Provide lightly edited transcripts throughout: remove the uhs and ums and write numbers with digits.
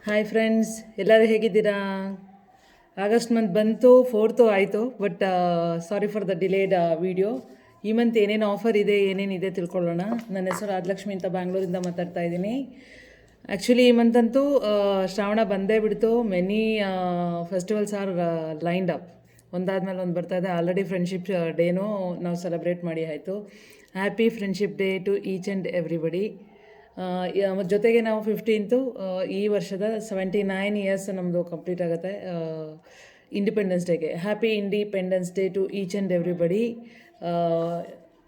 Hi friends, ಎಲ್ಲರೂ ಹೇಗಿದ್ದೀರಾ? August month ಬಂತು, 4th ಆಯಿತು. But sorry for the delayed video. ಈ ಮಂತ್ ಏನೇನು ಆಫರ್ ಇದೆ, ಏನೇನಿದೆ ತಿಳ್ಕೊಳ್ಳೋಣ. ನನ್ನ ಹೆಸರು ರಾಜಲಕ್ಷ್ಮಿ ಅಂತ ಬ್ಯಾಂಗ್ಳೂರಿಂದ ಮಾತಾಡ್ತಾ ಇದ್ದೀನಿ. ಆ್ಯಕ್ಚುಲಿ ಈ ಮಂತ್ ಅಂತೂ ಶ್ರಾವಣ ಬಂದೇ ಬಿಡ್ತು. Many festivals are lined up. ಒಂದಾದ್ಮೇಲೆ ಒಂದು ಬರ್ತಾ ಇದೆ. ಆಲ್ರೆಡಿ ಫ್ರೆಂಡ್ಶಿಪ್ ಡೇನೂ ನಾವು ಸೆಲೆಬ್ರೇಟ್ ಮಾಡಿ ಆಯಿತು. Happy friendship day to each and everybody. ಜೊತೆಗೆ ನಾವು 15th ಈ ವರ್ಷದ 79 ಇಯರ್ಸ್ ನಮ್ಮದು ಕಂಪ್ಲೀಟ್ ಆಗುತ್ತೆ ಇಂಡಿಪೆಂಡೆನ್ಸ್ ಡೇಗೆ. Happy independence day to each and everybody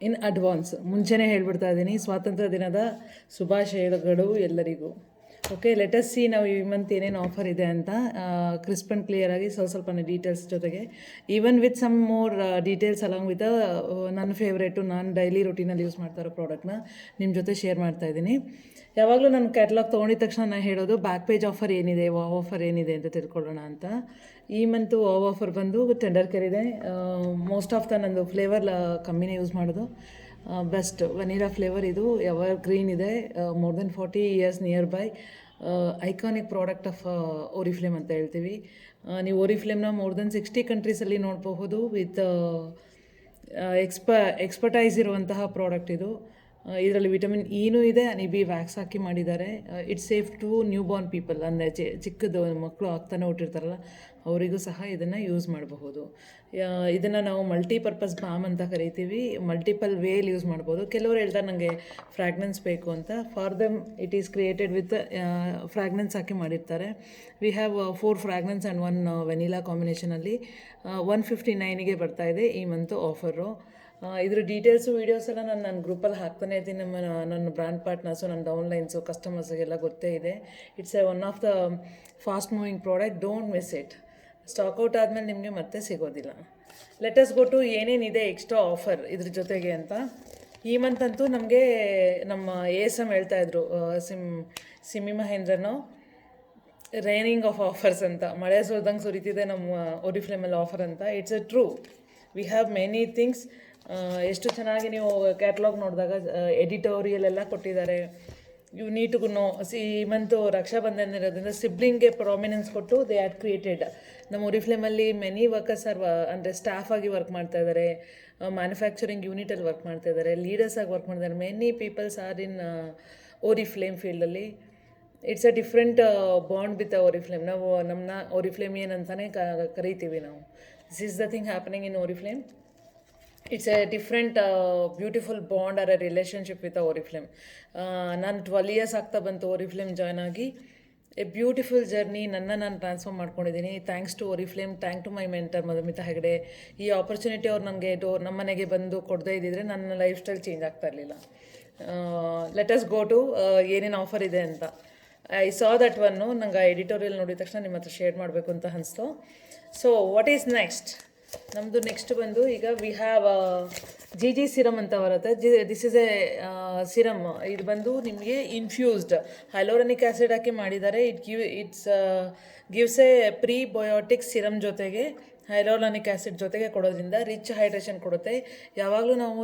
in advance. ಮುಂಚೆನೇ ಹೇಳ್ಬಿಡ್ತಾ ಇದ್ದೀನಿ, ಸ್ವಾತಂತ್ರ್ಯ ದಿನದ ಶುಭಾಶಯಗಳು ಎಲ್ಲರಿಗೂ. ಓಕೆ, ಲೆಟಸ್ ಸಿ ನಾವು ಈ ಮಂತ್ ಏನೇನು ಆಫರ್ ಇದೆ ಅಂತ ಕ್ರಿಸ್ಪ್ ಆ್ಯಂಡ್ ಕ್ಲಿಯರ್ ಆಗಿ ಸ್ವಲ್ಪ ಡೀಟೇಲ್ಸ್ ಜೊತೆಗೆ, even with some more details along with ನನ್ನ ಫೇವ್ರೇಟು, ನಾನು ಡೈಲಿ ರೊಟೀನಲ್ಲಿ ಯೂಸ್ ಮಾಡ್ತಾ ಇರೋ ಪ್ರಾಡಕ್ಟ್ನ ನಿಮ್ಮ ಜೊತೆ ಶೇರ್ ಮಾಡ್ತಾ ಇದ್ದೀನಿ. ಯಾವಾಗಲೂ ನನ್ನ ಕ್ಯಾಟ್ಲಾಗ್ ತೊಗೊಂಡಿದ ತಕ್ಷಣ ನಾನು ಹೇಳೋದು ಬ್ಯಾಕ್ ಪೇಜ್ ಆಫರ್ ಏನಿದೆ, ವಾವ್ ಆಫರ್ ಏನಿದೆ ಅಂತ ತಿಳ್ಕೊಳ್ಳೋಣ ಅಂತ. ಈ ಮಂತು ವಾವ್ ಆಫರ್ ಬಂದು ಟೆಂಡರ್ ಕೇರ್ ಇದೆ. ಮೋಸ್ಟ್ ಆಫ್ ದ ನಂದು ಫ್ಲೇವರ್ ಕಮ್ಮಿನೇ ಯೂಸ್ ಮಾಡೋದು. ಬೆಸ್ಟ್ ವನಿಲಾ ಫ್ಲೇವರ್ ಇದು, ಎವರ್ ಗ್ರೀನ್ ಇದೆ. More than 40 years nearby. Iconic product of Oriflame ಅಂತ ಹೇಳ್ತೀವಿ. ನೀವು ಓರಿಫ್ಲೇಮ್ನ ಮೋರ್ ದೆನ್ 60 ಕಂಟ್ರೀಸಲ್ಲಿ ನೋಡಬಹುದು. ವಿತ್ ಎಕ್ಸ್ಪರ್ಟೈಸ್ ಇರುವಂತಹ ಪ್ರಾಡಕ್ಟ್ ಇದು. ಇದರಲ್ಲಿ ವಿಟಮಿನ್ ಇನೂ ಇದೆ, ಅನಿಬಿ ವ್ಯಾಕ್ಸ್ ಹಾಕಿ ಮಾಡಿದ್ದಾರೆ. It's safe to newborn people, ಅಂದರೆ ಚಿಕ್ಕದು ಮಕ್ಕಳು ಆಗ್ತಾನೆ ಹುಟ್ಟಿರ್ತಾರಲ್ಲ ಅವರಿಗೂ ಸಹ ಇದನ್ನು ಯೂಸ್ ಮಾಡಬಹುದು. ಇದನ್ನು ನಾವು ಮಲ್ಟಿಪರ್ಪಸ್ ಬಾಮ್ ಅಂತ ಕರಿತೀವಿ. ಮಲ್ಟಿಪಲ್ ವೇಲಿ ಯೂಸ್ ಮಾಡ್ಬೋದು. ಕೆಲವರು ಹೇಳ್ತಾರೆ ನನಗೆ ಫ್ರಾಗ್ನೆನ್ಸ್ ಬೇಕು ಅಂತ. For them it is created with fragrance ಹಾಕಿ ಮಾಡಿರ್ತಾರೆ. We have 4 fragrance and 1 vanilla ಕಾಂಬಿನೇಷನಲ್ಲಿ 159ಗೆ ಬರ್ತಾಯಿದೆ ಈ ಮಂತು ಆಫರು. ಇದ್ರ ಡೀಟೇಲ್ಸು ವೀಡಿಯೋಸ್ ಎಲ್ಲ ನಾನು ನನ್ನ ಗ್ರೂಪಲ್ಲಿ ಹಾಕ್ತಾನೆ ಇರ್ತೀನಿ. ನನ್ನ ಬ್ರ್ಯಾಂಡ್ ಪಾರ್ಟ್ನರ್ಸು, ನನ್ನ ಡೌನ್ಲೈನ್ಸು, ಕಸ್ಟಮರ್ಸ್ಗೆಲ್ಲ ಗೊತ್ತೇ ಇದೆ. It's one of the fast moving product. Don't miss it. Stock out ಆದಮೇಲೆ ನಿಮಗೆ ಮತ್ತೆ ಸಿಗೋದಿಲ್ಲ. ಲೆಟಸ್ ಗೋ ಟು ಏನೇನಿದೆ ಎಕ್ಸ್ಟ್ರಾ ಆಫರ್ ಇದ್ರ ಜೊತೆಗೆ ಅಂತ. ಈ ಮಂತ್ ಅಂತೂ ನಮಗೆ ನಮ್ಮ ASM ಹೇಳ್ತಾಯಿದ್ರು, ಸಿಮ್ಮಿ ಮಹೇಂದ್ರನೋ, ರೈನಿಂಗ್ ಆಫ್ ಆಫರ್ಸ್ ಅಂತ. ಮಳೆ ಸುರಿದಂಗೆ ಸುರಿತಿದೆ ನಮ್ಮ ಓರಿಫ್ಲೇಮಲ್ಲಿ ಆಫರ್ ಅಂತ. It's a true. We have many things. ಎಷ್ಟು ಚೆನ್ನಾಗಿ ನೀವು ಕ್ಯಾಟ್ಲಾಗ್ ನೋಡಿದಾಗ ಎಡಿಟೋರಿಯಲ್ ಎಲ್ಲ ಕೊಟ್ಟಿದ್ದಾರೆ. You need to know. ಈ ಮಂತು ರಕ್ಷಾಬಂಧನ ಇರೋದ್ರಿಂದ ಸಿಬ್ಲಿಂಗ್ಗೆ ಪ್ರಾಮಿನೆನ್ಸ್ ಕೊಟ್ಟು ದೇ ಹ್ಯಾಡ್ ಕ್ರಿಯೇಟೆಡ್. ನಮ್ಮ ಓರಿಫ್ಲೇಮಲ್ಲಿ ಮೆನಿ ವರ್ಕರ್ಸ್ ಆರ್, ಅಂದರೆ ಸ್ಟಾಫ್ ಆಗಿ ವರ್ಕ್ ಮಾಡ್ತಾ ಇದ್ದಾರೆ, ಮ್ಯಾನುಫ್ಯಾಕ್ಚರಿಂಗ್ ಯೂನಿಟಲ್ಲಿ ವರ್ಕ್ ಮಾಡ್ತಾ ಇದ್ದಾರೆ, ಲೀಡರ್ಸ್ ಆಗಿ ವರ್ಕ್ ಮಾಡ್ತಾರೆ. Many peoples are in Oriflame ಫೀಲ್ಡಲ್ಲಿ. It's a different bond with Oriflame. ನಾವು ನಮ್ಮನ್ನ ಓರಿಫ್ಲೇಮಿಯನ್ ಅಂತಲೇ ಕರಿತೀವಿ ನಾವು. This is the thing happening in Oriflame. It's a different beautiful bond or a relationship with Oriflame. ನಾನು 12 years ಆಗ್ತಾ ಬಂತು ಓರಿಫ್ಲೇಮ್ ಜಾಯ್ನ್ ಆಗಿ. A beautiful journey. ನಾನು ಟ್ರಾನ್ಸ್ಫಾರ್ಮ್ ಮಾಡ್ಕೊಂಡಿದ್ದೀನಿ. Thanks to Oriflame, thank to my mentor Madhumita Hegde. ಈ opportunity ಅವ್ರು ನನಗೆ ನಮ್ಮ ಮನೆಗೆ ಬಂದು ಕೊಡದೇ ಇದ್ದಿದ್ರೆ ನನ್ನ ಲೈಫ್ ಸ್ಟೈಲ್ ಚೇಂಜ್ ಆಗ್ತಾ ಇರಲಿಲ್ಲ. ಲೆಟಸ್ ಗೋ ಟು ಏನೇನು ಆಫರ್ ಇದೆ ಅಂತ. I saw that one. ನಂಗೆ ಎಡಿಟೋರಿಯಲ್ ನೋಡಿದ ತಕ್ಷಣ ನಿಮ್ಮ ಹತ್ರ ಶೇರ್ ಮಾಡಬೇಕು ಅಂತ ಅನಿಸ್ತು. So what is next? ನಮ್ಮದು ನೆಕ್ಸ್ಟ್ ಬಂದು ಈಗ ವಿ ಹ್ಯಾವ್ ಜಿ ಸಿರಮ್ ಅಂತ ಬರುತ್ತೆ. This is A serum. ಇದು ಬಂದು ನಿಮಗೆ ಇನ್ಫ್ಯೂಸ್ಡ್ ಹೈಲೋರನಿಕ್ ಆ್ಯಸಿಡ್ ಹಾಕಿ ಮಾಡಿದ್ದಾರೆ. It's gives A prebiotic serum ಜೊತೆಗೆ ಹೈಲೋರನಿಕ್ ಆ್ಯಸಿಡ್ ಜೊತೆಗೆ ಕೊಡೋದ್ರಿಂದ ರಿಚ್ ಹೈಡ್ರೇಷನ್ ಕೊಡುತ್ತೆ. ಯಾವಾಗಲೂ ನಾವು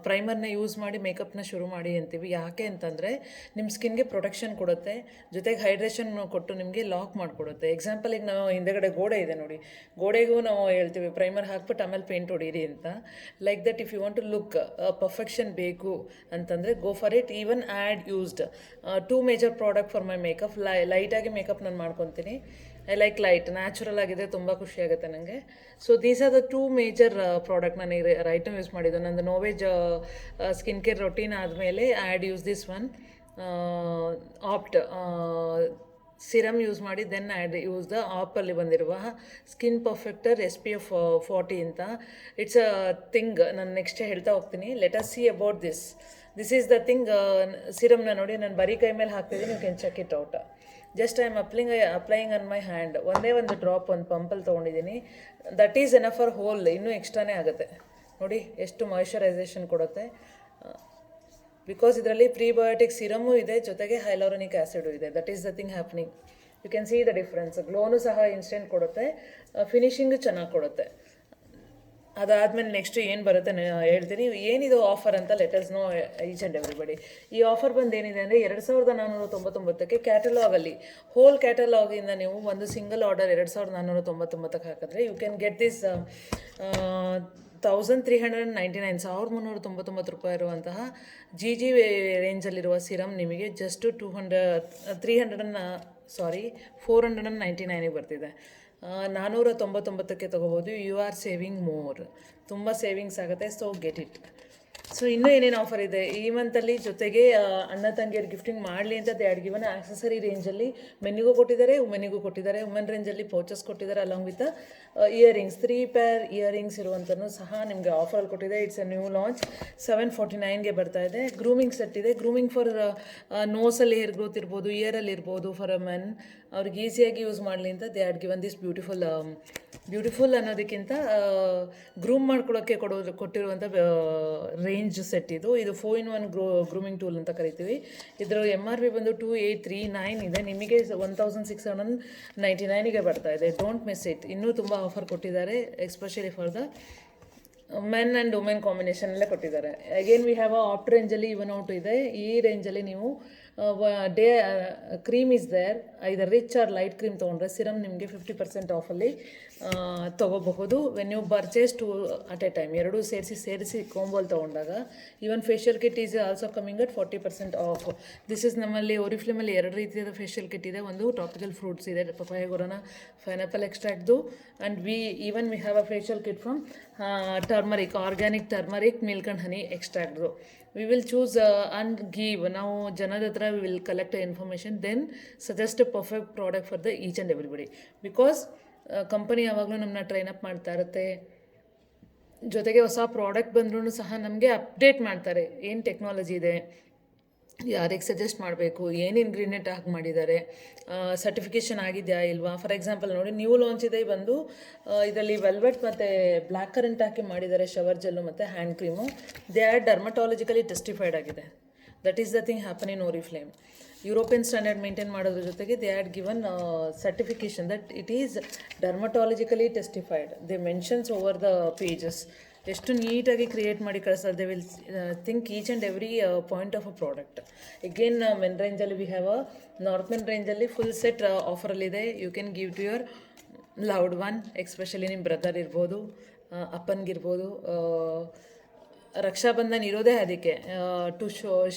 ಪ್ರೈಮರ್ನ ಯೂಸ್ ಮಾಡಿ ಮೇಕಪ್ನ ಶುರು ಮಾಡಿ ಅಂತೀವಿ. ಯಾಕೆ ಅಂತಂದರೆ ನಿಮ್ಮ ಸ್ಕಿನ್ಗೆ ಪ್ರೊಟೆಕ್ಷನ್ ಕೊಡುತ್ತೆ, ಜೊತೆಗೆ ಹೈಡ್ರೇಷನ್ ಕೊಟ್ಟು ನಿಮಗೆ ಲಾಕ್ ಮಾಡಿಕೊಡುತ್ತೆ. ಎಕ್ಸಾಂಪಲಿಗೆ ನಾವು ಹಿಂದೆಗಡೆ ಗೋಡೆ ಇದೆ ನೋಡಿ, ಗೋಡೆಗೂ ನಾವು ಹೇಳ್ತೀವಿ ಪ್ರೈಮರ್ ಹಾಕ್ಬಿಟ್ಟು ಆಮೇಲೆ ಪೇಂಟ್ ಹೊಡೀರಿ ಅಂತ. Like that if you want to look perfection ಬೇಕು ಅಂತಂದರೆ go for it. Even had used 2 major product for my makeup. ಲೈಟಾಗಿ ಮೇಕಪ್ ನಾನು ಮಾಡ್ಕೊತೀನಿ. ಐ ಲೈಕ್ ಲೈಟ್, ನ್ಯಾಚುರಲ್ ಆಗಿದೆ, ತುಂಬ ಖುಷಿಯಾಗುತ್ತೆ ನನಗೆ. So these are the 2 major product ನಾನು ಐಟಮ್ ಯೂಸ್ ಮಾಡಿದ್ದು. ನಂದು ನೋವೇಜ್ ಸ್ಕಿನ್ ಕೇರ್ ರೊಟೀನ್ ಆದಮೇಲೆ and use this one apt serum use ಮಾಡಿ. ದೆನ್ ಆ್ಯಡ್ ಯೂಸ್ ದ ಆಪಲ್ಲಿ ಬಂದಿರುವ ಸ್ಕಿನ್ ಪರ್ಫೆಕ್ಟರ್ SPF 40 ಅಂತ. It's a thing. ನಾನು ನೆಕ್ಸ್ಟ್ ಹೇಳ್ತಾ ಹೋಗ್ತೀನಿ. Let us see about this. This is the thing. ಸಿರಮ್ನ ನೋಡಿ ನಾನು ಬರೀ ಕೈ ಮೇಲೆ ಹಾಕ್ತಿದ್ದೀನಿ. You can check it out. Just I am applying on my hand. ಒಂದೇ ಒಂದು ಡ್ರಾಪ್ ಒಂದು ಪಂಪಲ್ಲಿ ತೊಗೊಂಡಿದ್ದೀನಿ. That is enough for hole. ಇನ್ನೂ ಎಕ್ಸ್ಟ್ರಾನೇ ಆಗುತ್ತೆ ನೋಡಿ ಎಷ್ಟು ಮಾಯ್ಶ್ಚರೈಸೇಷನ್ ಕೊಡುತ್ತೆ. ಬಿಕಾಸ್ ಇದರಲ್ಲಿ ಪ್ರೀಬಯೋಟಿಕ್ ಸಿರಮು ಇದೆ, ಜೊತೆಗೆ ಹೈಲೋರನಿಕ್ ಆ್ಯಸಿಡು ಇದೆ. That is the thing happening. You can see the difference. ಗ್ಲೋನು ಸಹ ಇನ್ಸ್ಟೆಂಟ್ ಕೊಡುತ್ತೆ, ಫಿನಿಶಿಂಗು ಚೆನ್ನಾಗಿ ಕೊಡುತ್ತೆ. ಅದಾದಮೇಲೆ ನೆಕ್ಸ್ಟ್ ಏನು ಬರುತ್ತೆ ಹೇಳ್ತೀನಿ. ಏನಿದು ಆಫರ್ ಅಂತ letters know each and everybody. ಈ ಆಫರ್ ಬಂದು ಏನಿದೆ ಅಂದರೆ 2499ಕ್ಕೆ ಕ್ಯಾಟಲಾಗಲ್ಲಿ ಹೋಲ್ ಕ್ಯಾಟಲಾಗಿಂದ ನೀವು ಒಂದು ಸಿಂಗಲ್ ಆರ್ಡರ್ 2499ಕ್ಕೆ ಹಾಕಿದ್ರೆ ಯು ಕ್ಯಾನ್ ಗೆಟ್ ದಿಸ್ 1399 1399 ಇರುವಂತಹ ಜಿ ರೇಂಜಲ್ಲಿರುವ ಸಿರಮ್ ನಿಮಗೆ ಜಸ್ಟ್ 499ಗೆ ಬರ್ತಿದೆ. 499ಕ್ಕೆ ತೊಗೋಬೋದು. ಯು ಆರ್ ಸೇವಿಂಗ್ ಮೋರ್, ತುಂಬ ಸೇವಿಂಗ್ಸ್ ಆಗುತ್ತೆ. So get it. ಸೊ ಇನ್ನೂ ಏನೇನು ಆಫರ್ ಇದೆ ಈ ಮಂತಲ್ಲಿ, ಜೊತೆಗೆ ಅಣ್ಣ ತಂಗಿಯರು ಗಿಫ್ಟಿಂಗ್ ಮಾಡಲಿ ಅಂತ ದೇ ಆಡ್ ಗಿವನ್ ಆಕ್ಸೆಸರಿ ರೇಂಜಲ್ಲಿ ಮೆನ್ನಿಗೂ ಕೊಟ್ಟಿದ್ದಾರೆ, ವುಮೆನಿಗೂ ಕೊಟ್ಟಿದ್ದಾರೆ. ವುಮೆನ್ ರೇಂಜಲ್ಲಿ ಪೌಚಸ್ ಕೊಟ್ಟಿದ್ದಾರೆ along with earrings 3 pair earrings ಇರುವಂಥದ್ದು ಸಹ ನಿಮಗೆ ಆಫರಲ್ಲಿ ಕೊಟ್ಟಿದೆ. It's a new launch. 749ಗೆ ಬರ್ತಾ ಇದೆ. ಗ್ರೂಮಿಂಗ್ ಸೆಟ್ ಇದೆ. ಗ್ರೂಮಿಂಗ್ ಫಾರ್ ನೋಸಲ್ಲಿ ಹೇರ್ ಗ್ರೋತ್ ಇರ್ಬೋದು, ಇಯರಲ್ಲಿ ಇರ್ಬೋದು, ಫಾರ್ ಅ ಮೆನ್ ಅವ್ರಿಗೆ ಈಸಿಯಾಗಿ ಯೂಸ್ ಮಾಡಲಿ ಅಂತ they had given this beautiful ಅನ್ನೋದಕ್ಕಿಂತ ಗ್ರೂಮ್ ಮಾಡ್ಕೊಳ್ಳೋಕ್ಕೆ ಕೊಟ್ಟಿರುವಂಥ ರೇಂಜ್ ಸೆಟ್ ಇದು 4-in-1 ಗ್ರೂಮಿಂಗ್ ಟೂಲ್ ಅಂತ ಕರಿತೀವಿ. ಇದರ MRP ಬಂದು 2839 ಇದೆ. ನಿಮಗೆ 1699ಗೆ ಬರ್ತಾ ಇದೆ. Don't miss it. ಇನ್ನೂ ತುಂಬ ಆಫರ್ ಕೊಟ್ಟಿದ್ದಾರೆ, especially for the men and women ಕಾಂಬಿನೇಷನಲ್ಲೇ ಕೊಟ್ಟಿದ್ದಾರೆ. ಅಗೇನ್ ವಿ ಹ್ಯಾವ್ ಆಫ್ಟ್ ರೇಂಜಲ್ಲಿ ಇವನ್ ಔಟ್ ಇದೆ. ಈ ರೇಂಜಲ್ಲಿ ನೀವು cream is there, either rich or light cream ತೊಗೊಂಡ್ರೆ ಸಿರಮ್ ನಿಮಗೆ 50% ಆಫಲ್ಲಿ ತೊಗೋಬಹುದು. When you purchase 2 at a time, ಎರಡೂ ಸೇರಿಸಿ ಕಾಂಬೋಲ್ ತೊಗೊಂಡಾಗ. Even facial kit is also coming at 40% off. This is ನಮ್ಮಲ್ಲಿ ಓರಿಫ್ಲೇಮಲ್ಲಿ 2 ರೀತಿಯಾದ ಫೇಶಿಯಲ್ ಕಿಟ್ ಇದೆ. ಒಂದು ಟಾಪಿಕಲ್ ಫ್ರೂಟ್ಸ್ ಇದೆ, ಪಪಾಯ ಗುರಾನ ಪೈನಾಪಲ್ ಎಕ್ಸ್ಟ್ರಾಕ್ಟ್ದು, and we have a facial kit from turmeric, organic turmeric milk and honey ಎಕ್ಸ್ಟ್ರಾಕ್ಟ್ದು. We will choose and give, ನಾವು ಜನದ ಹತ್ರ we will collect information, then suggest a perfect product for the each and everybody. Because company ಯಾವಾಗಲೂ ನಮ್ಮನ್ನ train up ಮಾಡ್ತಾ ಇರುತ್ತೆ. ಜೊತೆಗೆ ಹೊಸ ಪ್ರಾಡಕ್ಟ್ ಬಂದ್ರೂ ಸಹ ನಮಗೆ ಅಪ್ಡೇಟ್ ಮಾಡ್ತಾರೆ. ಏನು ಟೆಕ್ನಾಲಜಿ ಇದೆ, ಯಾರಿಗೆ ಸಜೆಸ್ಟ್ ಮಾಡಬೇಕು, ಏನು ಇಂಗ್ರೀಡಿಯೆಂಟ್ ಹಾಕಿ ಮಾಡಿದ್ದಾರೆ, ಸರ್ಟಿಫಿಕೇಷನ್ ಆಗಿದೆಯಾ ಇಲ್ವಾ. ಫಾರ್ ಎಕ್ಸಾಂಪಲ್ ನೋಡಿ, ನ್ಯೂ ಲಾಂಚ್ ಇದೆ ಬಂದು ಇದರಲ್ಲಿ ವೆಲ್ವೆಟ್ ಮತ್ತು ಬ್ಲ್ಯಾಕ್ ಕರೆಂಟ್ ಹಾಕಿ ಮಾಡಿದ್ದಾರೆ ಶವರ್ ಜೆಲ್ಲು ಮತ್ತು hand cream. They are dermatologically testified ಆಗಿದೆ. That is the thing happen in Oriflame. European standard maintain ಮಾಡೋದ್ರ ಜೊತೆಗೆ they add given certification that it is dermatologically testified. They mentions over the pages. ಎಷ್ಟು ನೀಟಾಗಿ create ಮಾಡಿ ಕಳಿಸ್ತಾರೆ. They will think each and every point of a product. Again men ರೇಂಜಲ್ಲಿ we have north men ರೇಂಜಲ್ಲಿ full set ಆಫರಲ್ಲಿದೆ. You can give to your loved one, especially ನಿಮ್ಮ brother ಇರ್ಬೋದು, ಅಪ್ಪನಿಗಿರ್ಬೋದು. ರಕ್ಷಾಬಂಧನ್ ಇರೋದೇ ಅದಕ್ಕೆ, to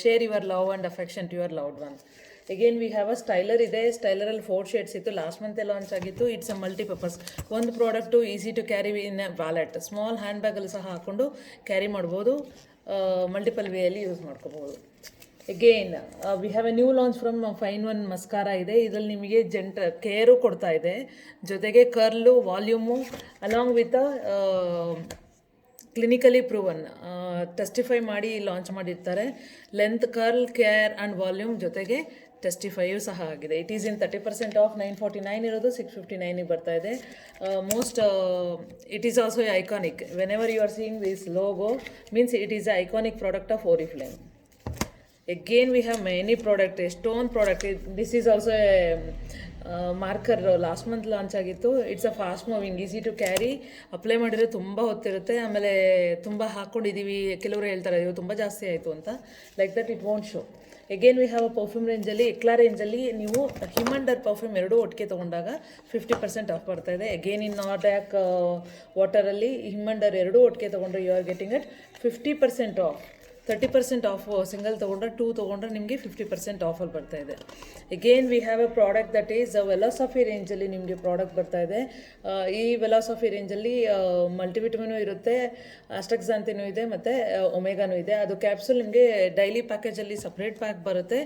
share your love and affection to your loved ones. Again we have a styler ಇದೆ. ಸ್ಟೈಲರಲ್ಲಿ 4 ಶೇಡ್ಸ್ ಇತ್ತು, ಲಾಸ್ಟ್ ಮಂತೇ ಲಾಂಚ್ ಆಗಿತ್ತು. It's a multipurpose. ಒಂದು product easy to carry in a wallet, small hand ಬ್ಯಾಗಲ್ಲಿ ಸಹ ಹಾಕ್ಕೊಂಡು ಕ್ಯಾರಿ ಮಾಡ್ಬೋದು. ಮಲ್ಟಿಪಲ್ ವೇಯಲ್ಲಿ ಯೂಸ್ ಮಾಡ್ಕೋಬೋದು. Again we have a new launch from 5-in-1 mascara ಇದೆ. ಇದರಲ್ಲಿ ನಿಮಗೆ ಕೇರು ಕೊಡ್ತಾ ಇದೆ, ಜೊತೆಗೆ curl, volume along with clinically proven, testify ಮಾಡಿ ಲಾಂಚ್ ಮಾಡಿರ್ತಾರೆ. Length, curl, care and volume ಜೊತೆಗೆ ಟೆಸ್ಟಿಫೈಯೂ ಸಹ ಆಗಿದೆ. It is in 30% of. 949 ಇರೋದು 659ಗೆ ಬರ್ತಾ ಇದೆ. It is also iconic. Whenever you are seeing this logo means it is a iconic product of Oriflame. Again we have many product, ಎಷ್ಟೊಂದು product. This is also a marker, last month launch ಆಗಿತ್ತು. It's a fast moving, easy to carry. Apply ಮಾಡಿದರೆ ತುಂಬ ಹೊತ್ತಿರುತ್ತೆ, ಆಮೇಲೆ ತುಂಬ ಹಾಕ್ಕೊಂಡಿದ್ದೀವಿ. ಕೆಲವರು ಹೇಳ್ತಾರೆ ಇದು ತುಂಬ ಜಾಸ್ತಿ ಆಯಿತು ಅಂತ. Like that it won't show. Again we have a perfume ರೇಂಜಲ್ಲಿ, ಎಕ್ಲಾ ರೇಂಜಲ್ಲಿ ನೀವು ಹಿಮಂಡರ್ ಪರ್ಫ್ಯೂಮ್ ಎರಡೂ ಒಟ್ಟಿಗೆ ತೊಗೊಂಡಾಗ 50% ಆಫ್ ಬರ್ತಾ ಇದೆ. ಎಗೇನ್ ಇನ್ ನಾರ್ಡ್ಯಾಕ್ ವಾಟರಲ್ಲಿ ಹಿಮಂಡರ್ ಎರಡೂ ಒಟ್ಟಿಗೆ ತೊಗೊಂಡ್ರೆ you are getting at 50% off. 30% off single ತೊಗೊಂಡ್ರೆ, 2 ತೊಗೊಂಡ್ರೆ ನಿಮಗೆ 50% ಆಫಲ್ಲಿ ಬರ್ತಾ ಇದೆ. Again we have a product that is Wellosophy ರೇಂಜಲ್ಲಿ ನಿಮಗೆ ಪ್ರಾಡಕ್ಟ್ ಬರ್ತಾ ಇದೆ. ಈ ವೆಲಾಸಫಿ ರೇಂಜಲ್ಲಿ ಮಲ್ಟಿವಿಟಮಿನೂ ಇರುತ್ತೆ, ಅಸ್ಟಕ್ಸಾಂತಿನೂ ಇದೆ, ಮತ್ತು ಒಮೆಗಾನೂ ಇದೆ. ಅದು ಕ್ಯಾಪ್ಸೂಲ್ ನಿಮಗೆ ಡೈಲಿ ಪ್ಯಾಕೇಜಲ್ಲಿ ಸಪ್ರೇಟ್ ಪ್ಯಾಕ್ ಬರುತ್ತೆ,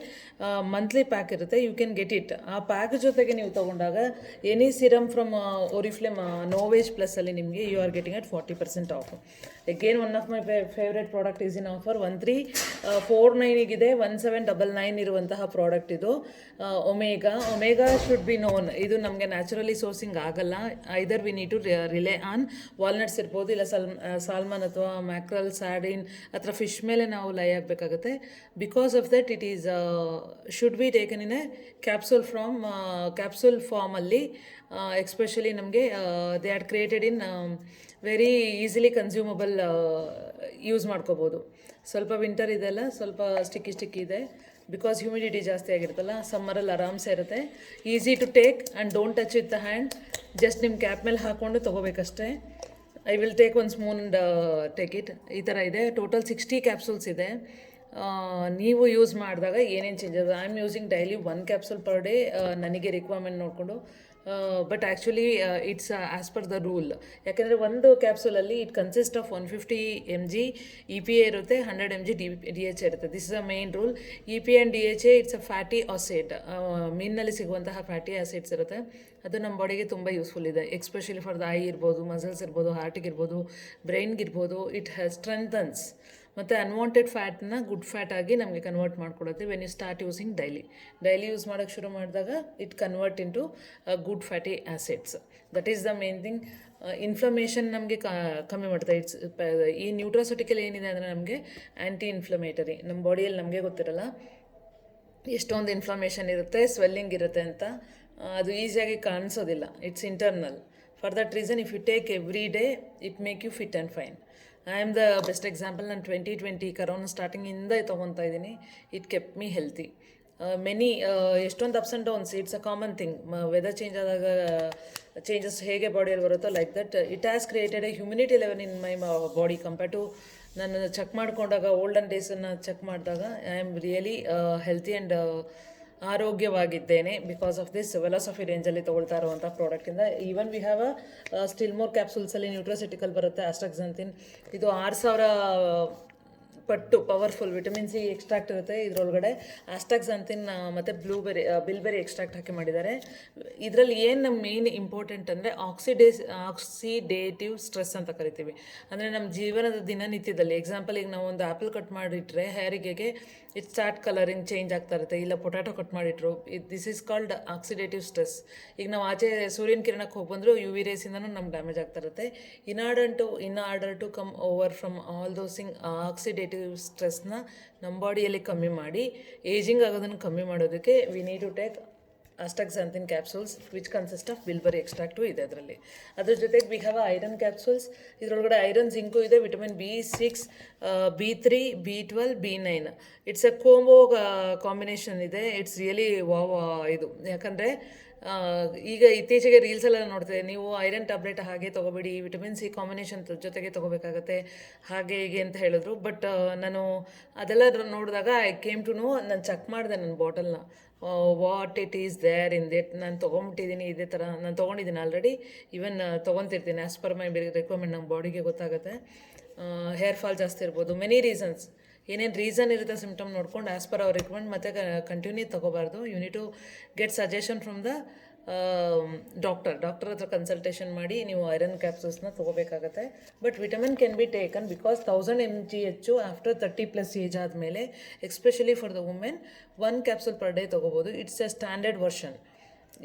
ಮಂತ್ಲಿ ಪ್ಯಾಕ್ ಇರುತ್ತೆ. You can get it. ಆ ಪ್ಯಾಕ್ ಜೊತೆಗೆ ನೀವು ತೊಗೊಂಡಾಗ any serum from Oriflame Novage ಪ್ಲಸ್ಸಲ್ಲಿ ನಿಮಗೆ you are getting at 40% off. Again one of my favourite product is in offer. 1349ಗಿದೆ. 1799 ಇರುವಂತಹ ಪ್ರಾಡಕ್ಟ್ ಇದು. Omega should be known. ಇದು ನಮಗೆ ನ್ಯಾಚುರಲಿ ಸೋರ್ಸಿಂಗ್ ಆಗಲ್ಲ. Either we need to rely on walnuts ಇರ್ಬೋದು, ಇಲ್ಲ ಸಾಲ್ಮನ್ ಅಥವಾ ಮ್ಯಾಕ್ರಲ್, ಸ್ಯಾರ್ಡಿನ್ ಅಥವಾ ಫಿಶ್ ಮೇಲೆ ನಾವು ಲೈ ಆಗಬೇಕಾಗುತ್ತೆ. Because of that it is should be taken in a capsule ಫಾರ್ಮಲ್ಲಿ. ಎಸ್ಪೆಷಲಿ ನಮಗೆ they are created in very easily consumable, use ಮಾಡ್ಕೋಬೋದು. ಸ್ವಲ್ಪ ವಿಂಟರ್ ಇದೆಲ್ಲ ಸ್ವಲ್ಪ ಸ್ಟಿಕ್ಕಿ ಇದೆ, ಬಿಕಾಸ್ ಹ್ಯೂಮಿಡಿಟಿ ಜಾಸ್ತಿ ಆಗಿರುತ್ತಲ್ಲ, ಸಮ್ಮರಲ್ಲಿ ಆರಾಮ್ಸೆ ಇರುತ್ತೆ. Easy to take and don't touch with the hand, just ನಿಮ್ಮ ಕ್ಯಾಪ್ ಮೇಲೆ ಹಾಕ್ಕೊಂಡು ತೊಗೋಬೇಕಷ್ಟೇ. I will take one spoon and take it. ಈ ಥರ ಇದೆ. ಟೋಟಲ್ 60 ಕ್ಯಾಪ್ಸೂಲ್ಸ್ ಇದೆ. ನೀವು ಯೂಸ್ ಮಾಡಿದಾಗ ಏನೇನು changes, I am using daily 1 capsule per day, ನನಗೆ ರಿಕ್ವೈರ್ಮೆಂಟ್ ನೋಡಿಕೊಂಡು. But actually it's as per the rule. ಯಾಕೆಂದರೆ ಒಂದು ಕ್ಯಾಪ್ಸೂಲಲ್ಲಿ it consist of 150 mg EPA ಇರುತ್ತೆ, 100 mg DHA ಇರುತ್ತೆ. This is a main rule. EPA and DHA it's a fatty acid, ಮೀನಿನಲ್ಲಿ ಸಿಗುವಂತಹ fatty acids ಇರುತ್ತೆ. ಅದು ನಮ್ಮ ಬಾಡಿಗೆ ತುಂಬ ಯೂಸ್ಫುಲ್ ಇದೆ, ಎಕ್ಸ್ಪೆಷಲಿ ಫಾರ್ ದ ಐ ಇರ್ಬೋದು, ಮಸಲ್ಸ್ ಇರ್ಬೋದು, ಹಾರ್ಟಿಗಿರ್ಬೋದು, ಬ್ರೈನ್ಗಿರ್ಬೋದು. ಇಟ್ ಹ್ಯಾಸ್ ಸ್ಟ್ರೆಂಥನ್ಸ್ ಮತ್ತು ಅನ್ವಾಂಟೆಡ್ ಫ್ಯಾಟ್ನ ಗುಡ್ ಫ್ಯಾಟ್ ಆಗಿ ನಮಗೆ ಕನ್ವರ್ಟ್ ಮಾಡಿಕೊಡುತ್ತೆ. When you start using daily use ಮಾಡೋಕ್ಕೆ ಶುರು ಮಾಡಿದಾಗ it convert into good fatty acids. That is the main thing. Inflammation ನಮಗೆ ಕಮ್ಮಿ ಮಾಡುತ್ತೆ. ಈ ನ್ಯೂಟ್ರಾಸ್ಯೂಟಿಕಲ್ ಏನಿದೆ ಅಂದರೆ ನಮಗೆ ಆ್ಯಂಟಿ ಇನ್ಫ್ಲಮೇಟರಿ. ನಮ್ಮ ಬಾಡಿಯಲ್ಲಿ ನಮಗೆ ಗೊತ್ತಿರಲ್ಲ ಎಷ್ಟೊಂದು ಇನ್ಫ್ಲಮೇಷನ್ ಇರುತ್ತೆ, ಸ್ವೆಲ್ಲಿಂಗ್ ಇರುತ್ತೆ ಅಂತ. ಅದು ಈಸಿಯಾಗಿ ಕಾಣಿಸೋದಿಲ್ಲ. It's internal. For that reason if you take every day it make you fit and fine. I am the best example. ನಾನು 2020 ಕರೋನಾ ಸ್ಟಾರ್ಟಿಂಗಿಂದ ತೊಗೊತಾ ಇದ್ದೀನಿ. It kept me healthy. ಎಷ್ಟೊಂದು ups and downs, it's a common thing. Weather change ಆದಾಗ changes ಹೇಗೆ ಬಾಡಿಯಲ್ಲಿ ಬರುತ್ತೋ like that it has created a immunity level in my body compare to ನಾನು ಚೆಕ್ ಮಾಡ್ಕೊಂಡಾಗ ಓಲ್ಡನ್ ಡೇಸನ್ನು ಚೆಕ್ ಮಾಡಿದಾಗ I am really healthy and ಆರೋಗ್ಯವಾಗಿದ್ದೇನೆ because of this Wellosophy ರೇಂಜಲ್ಲಿ ತೊಗೊಳ್ತಾ ಇರುವಂಥ ಪ್ರಾಡಕ್ಟಿಂದ. Even we have still more ಕ್ಯಾಪ್ಸೂಲ್ಸಲ್ಲಿ ನ್ಯೂಟ್ರಾಸಿಟಿಕಲ್ ಬರುತ್ತೆ, ಆಸ್ಟ್ರಾಕ್ಸಂಥಿನ್. ಇದು 6000 ಪಟ್ಟು ಪವರ್ಫುಲ್ ವಿಟಮಿನ್ ಸಿ ಎಕ್ಸ್ಟ್ರಾಕ್ಟ್ ಇರುತ್ತೆ ಇದರೊಳಗಡೆ. ಆಸ್ಟ್ರಾಕ್ಸಂಥಿನ್ ಮತ್ತು ಬಿಲ್ಬೆರಿ ಎಕ್ಸ್ಟ್ರಾಕ್ಟ್ ಹಾಕಿ ಮಾಡಿದ್ದಾರೆ. ಇದರಲ್ಲಿ ಏನು ನಮ್ಮ ಮೇನ್ ಇಂಪಾರ್ಟೆಂಟ್ ಅಂದರೆ ಆಕ್ಸಿಡೇಟಿವ್ ಸ್ಟ್ರೆಸ್ ಅಂತ ಕರಿತೀವಿ. ಅಂದರೆ ನಮ್ಮ ಜೀವನದ ದಿನನಿತ್ಯದಲ್ಲಿ, ಎಕ್ಸಾಂಪಲ್ ಈಗ ನಾವು ಒಂದು ಆ್ಯಪಲ್ ಕಟ್ ಮಾಡಿಟ್ರೆ ಹೇರಿಗೆಗೆ ಇಟ್ ಸ್ಟಾರ್ಟ್ ಕಲರಿಂಗ್ ಚೇಂಜ್ ಆಗ್ತಾ ಇರುತ್ತೆ. ಇಲ್ಲ ಪೊಟ್ಯಾಟೊ ಕಟ್ ಮಾಡಿಟ್ರು, this is called oxidative stress. ಈಗ ನಾವು ಆಚೆ ಸೂರ್ಯನ ಕಿರಣಕ್ಕೆ ಹೋಗಿ ಬಂದರೂ UV ರೇಸಿಂದನೂ ನಮ್ಗೆ ಡ್ಯಾಮೇಜ್ ಆಗ್ತಾ ಇರುತ್ತೆ. In order to come over from all those thing, oxidative ಸ್ಟ್ರೆಸ್ನ ನಮ್ಮ ಬಾಡಿಯಲ್ಲಿ ಕಮ್ಮಿ ಮಾಡಿ ಏಜಿಂಗ್ ಆಗೋದನ್ನು ಕಮ್ಮಿ ಮಾಡೋದಕ್ಕೆ we need to take astaxanthin capsules which consist of bilberry extract ಇದೆ ಅದರಲ್ಲಿ. ಅದ್ರ ಜೊತೆಗೆ ವಿ ಹ್ಯಾವ್ ಐರನ್ ಕ್ಯಾಪ್ಸೂಲ್ಸ್. ಇದರೊಳಗಡೆ ಐರನ್ ಜಿಂಕು ಇದೆ, vitamin B6, B3, B12, B9. It's a combo combination ಇದೆ. It's really wow. ಇದು ಯಾಕಂದರೆ ಈಗ ಇತ್ತೀಚೆಗೆ ರೀಲ್ಸೆಲ್ಲ ನೋಡ್ತೇವೆ ನೀವು, ಐರನ್ ಟ್ಯಾಬ್ಲೆಟ್ ಹಾಗೆ ತೊಗೋಬೇಡಿ, ವಿಟಮಿನ್ ಸಿ ಕಾಂಬಿನೇಷನ್ ಜೊತೆಗೆ ತೊಗೋಬೇಕಾಗತ್ತೆ ಹಾಗೆ ಹೀಗೆ ಅಂತ ಹೇಳಿದ್ರು. ಬಟ್ ನಾನು ಅದೆಲ್ಲ ನೋಡಿದಾಗ ಐ ಕೇಮ್ ಟು ನೋ. ನಾನು ಚೆಕ್ ಮಾಡಿದೆ ನನ್ನ ಬಾಟಲ್ನ, what it is there in it. ನಾನು ತೊಗೊಂಬಿಟ್ಟಿದ್ದೀನಿ ಇದೇ ಥರ. ನಾನು ತೊಗೊಂಡಿದ್ದೀನಿ ಆಲ್ರೆಡಿ, ಈವನ್ ತೊಗೊತಿರ್ತೀನಿ ಆ್ಯಸ್ ಪರ್ ಮೈ ರಿಕ್ವೈರ್ಮೆಂಟ್. ನಮ್ಮ ಬಾಡಿಗೆ ಗೊತ್ತಾಗುತ್ತೆ. ಹೇರ್ ಫಾಲ್ ಜಾಸ್ತಿ ಇರ್ಬೋದು, ಮೆನಿ ರೀಸನ್ಸ್. ಏನೇನು ರೀಸನ್ ಇರುತ್ತೆ ಸಿಮ್ಟಮ್ ನೋಡ್ಕೊಂಡು ಆ್ಯಸ್ ಪರ್ ಅವ್ರ ರಿಕ್ವೈರ್ಮೆಂಟ್ ಮತ್ತು ಕಂಟಿನ್ಯೂ ತೊಗೋಬಾರ್ದು. You need to get suggestion from the doctor ಹತ್ರ ಕನ್ಸಲ್ಟೇಷನ್ ಮಾಡಿ ನೀವು ಐರನ್ ಕ್ಯಾಪ್ಸೂಲ್ಸ್ನ ತೊಗೋಬೇಕಾಗತ್ತೆ. But vitamin can be taken because 1000 mgh after 30+ age ಆದಮೇಲೆ, especially for the women 1 capsule per day ತೊಗೋಬೋದು. It's a standard version,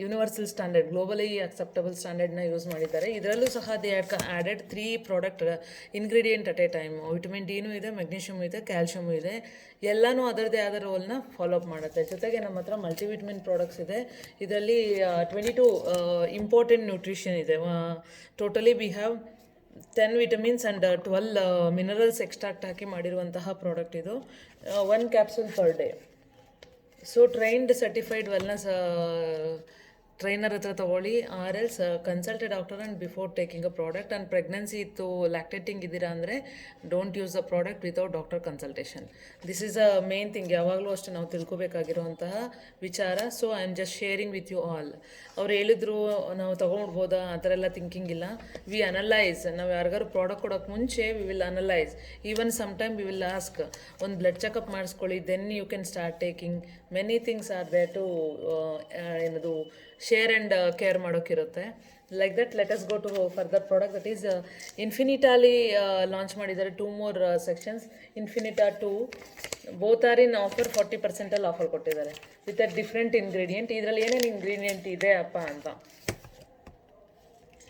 universal standard, globally acceptable ಸ್ಟ್ಯಾಂಡರ್ಡ್ನ use ಮಾಡಿದ್ದಾರೆ. ಇದರಲ್ಲೂ ಸಹ they added 3 product ingredient at a time. Vitamin ಡಿನೂ ಇದೆ, magnesium ಇದೆ, calcium ಇದೆ. ಎಲ್ಲನೂ ಅದರದ್ದೇ ಆದ ರೋಲ್ನ ಫಾಲೋಅಪ್ ಮಾಡುತ್ತೆ. ಜೊತೆಗೆ ನಮ್ಮ ಹತ್ರ ಮಲ್ಟಿವಿಟಮಿನ್ ಪ್ರಾಡಕ್ಟ್ಸ್ ಇದೆ. ಇದರಲ್ಲಿ 22 ಇಂಪಾರ್ಟೆಂಟ್ ನ್ಯೂಟ್ರಿಷನ್ ಇದೆ. Totally we have 10 vitamins and 12 minerals extract ಹಾಕಿ ಮಾಡಿರುವಂತಹ ಪ್ರಾಡಕ್ಟ್ ಇದು. 1 capsule per day. So trained certified wellness trainer ಹತ್ರ ತೊಗೊಳ್ಳಿ, or else consult a doctor and before taking a product. And pregnancy ಇತ್ತು, lactating ಇದ್ದೀರಾ ಅಂದರೆ don't use the product without doctor consultation. This is a main thing. ಯಾವಾಗಲೂ ಅಷ್ಟೇ ನಾವು ತಿಳ್ಕೊಬೇಕಾಗಿರುವಂತಹ ವಿಚಾರ. So I am just sharing with you all. ಅವ್ರು ಹೇಳಿದ್ರು ನಾವು ತೊಗೊಂಡ್ಬೋದಾ ಆ ಥರ ಎಲ್ಲ ಥಿಂಕಿಂಗ್ ಇಲ್ಲ. We analyse. ನಾವು ಯಾರಿಗಾರು ಪ್ರಾಡಕ್ಟ್ ಕೊಡೋಕ್ಕೆ ಮುಂಚೆ we will analyse. Even some time we will ask, ಒಂದು ಬ್ಲಡ್ ಚೆಕಪ್ ಮಾಡಿಸ್ಕೊಳ್ಳಿ, then you can start taking. Many things are there to ಏನದು ಶೇರ್ ಆ್ಯಂಡ್ ಕೇರ್ ಮಾಡೋಕ್ಕಿರುತ್ತೆ. Like that let us go to further product. That is ಇನ್ಫಿನಿಟಾಲಿ launch ಮಾಡಿದ್ದಾರೆ 2 more sections. Infinita 2 both are in offer. 40% offer ಕೊಟ್ಟಿದ್ದಾರೆ with a different ingredient. ಇದರಲ್ಲಿ ಏನೇನು ingredient ಇದೆ ಅಪ್ಪ ಅಂತ.